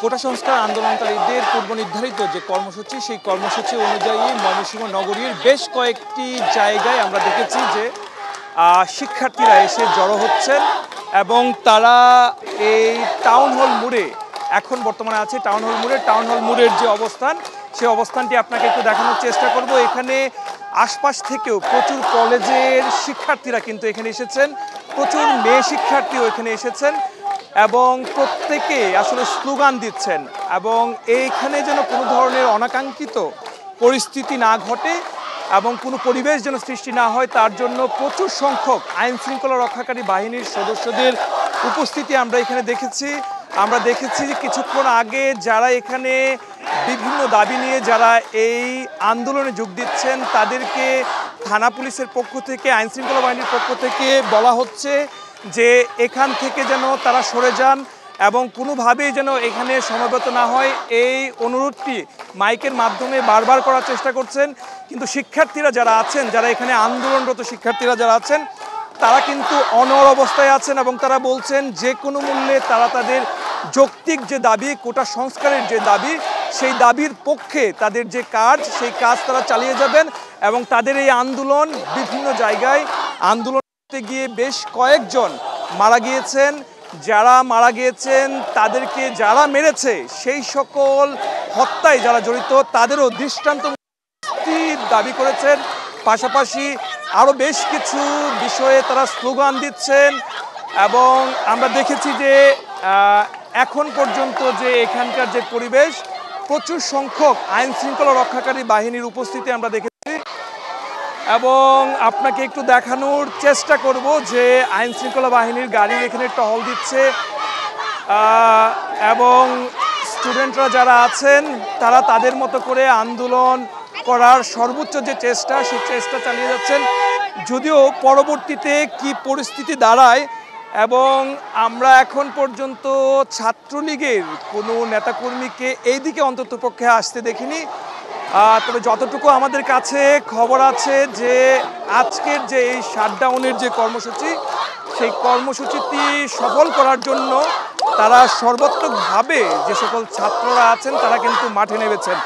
কোটা সংস্কার আন্দোলনকারীদের পূর্ব নির্ধারিত যে কর্মসূচি, সেই কর্মসূচি অনুযায়ী ময়মনসিংহ নগরীর বেশ কয়েকটি জায়গায় আমরা দেখেছি যে শিক্ষার্থীরা এসে জড়ো হচ্ছেন এবং তারা এই টাউন হল মোড়ে এখন বর্তমানে আছে টাউন হল মোড়ের যে অবস্থান, সেই অবস্থানটি আপনাকে একটু দেখানোর চেষ্টা করব। এখানে আশপাশ থেকেও প্রচুর কলেজের শিক্ষার্থীরা কিন্তু এখানে এসেছেন, প্রচুর মেয়ে শিক্ষার্থীও এখানে এসেছেন এবং প্রত্যেকে আসলে স্লোগান দিচ্ছেন এবং এইখানে যেন কোনো ধরনের অনাকাঙ্ক্ষিত পরিস্থিতি না ঘটে এবং কোনো পরিবেশ যেন সৃষ্টি না হয়, তার জন্য প্রচুর সংখ্যক আইন শৃঙ্খলা রক্ষাকারী বাহিনীর সদস্যদের উপস্থিতি আমরা এখানে দেখেছি। আমরা দেখেছি যে কিছুক্ষণ আগে যারা এখানে বিভিন্ন দাবি নিয়ে যারা এই আন্দোলনে যোগ দিচ্ছেন তাদেরকে থানা পুলিশের পক্ষ থেকে, আইন শৃঙ্খলা বাহিনীর পক্ষ থেকে বলা হচ্ছে যে এখান থেকে যেন তারা সরে যান এবং কোনোভাবেই যেন এখানে সমবেত না হয়, এই অনুরোধটি মাইকের মাধ্যমে বারবার করার চেষ্টা করছেন। কিন্তু শিক্ষার্থীরা যারা আছেন, যারা এখানে আন্দোলনরত শিক্ষার্থীরা যারা আছেন, তারা কিন্তু অনড় অবস্থায় আছেন এবং তারা বলছেন যে কোনো মূল্যে তারা তাদের যৌক্তিক যে দাবি, কোটা সংস্কারের যে দাবি, সেই দাবির পক্ষে তাদের যে কাজ, সেই কাজ তারা চালিয়ে যাবেন এবং তাদের এই আন্দোলন বিভিন্ন জায়গায় আন্দোলন করতে গিয়ে বেশ কয়েকজন মারা গিয়েছেন। যারা মারা গিয়েছেন তাদেরকে যারা মেরেছে সেই সকল হত্যায় যারা জড়িত তাদেরও দৃষ্টান্ত দাবি করেছেন। পাশাপাশি আরও বেশ কিছু বিষয়ে তারা স্লোগান দিচ্ছেন এবং আমরা দেখেছি যে এখন পর্যন্ত যে এখানকার যে পরিবেশ, প্রচুর সংখ্যক আইন শৃঙ্খলা রক্ষাকারী বাহিনীর উপস্থিতি আমরা দেখেছি এবং আপনাকে একটু দেখানোর চেষ্টা করব যে আইন শৃঙ্খলা বাহিনীর গাড়ি এখানে টহল দিচ্ছে এবং স্টুডেন্টরা যারা আছেন তারা তাদের মতো করে আন্দোলন করার সর্বোচ্চ যে চেষ্টা, সেই চেষ্টা চালিয়ে যাচ্ছেন। যদিও পরবর্তীতে কি পরিস্থিতি দাঁড়ায় এবং আমরা এখন পর্যন্ত ছাত্রলীগের কোনো নেতাকর্মীকে এইদিকে অন্ততপক্ষে আসতে দেখিনি। তবে যতটুকু আমাদের কাছে খবর আছে যে আজকের যে এই শাটডাউনের যে কর্মসূচি, সেই কর্মসূচিটি সফল করার জন্য তারা সর্বাত্মকভাবে যে সকল ছাত্ররা আছেন তারা কিন্তু মাঠে নেমেছেন।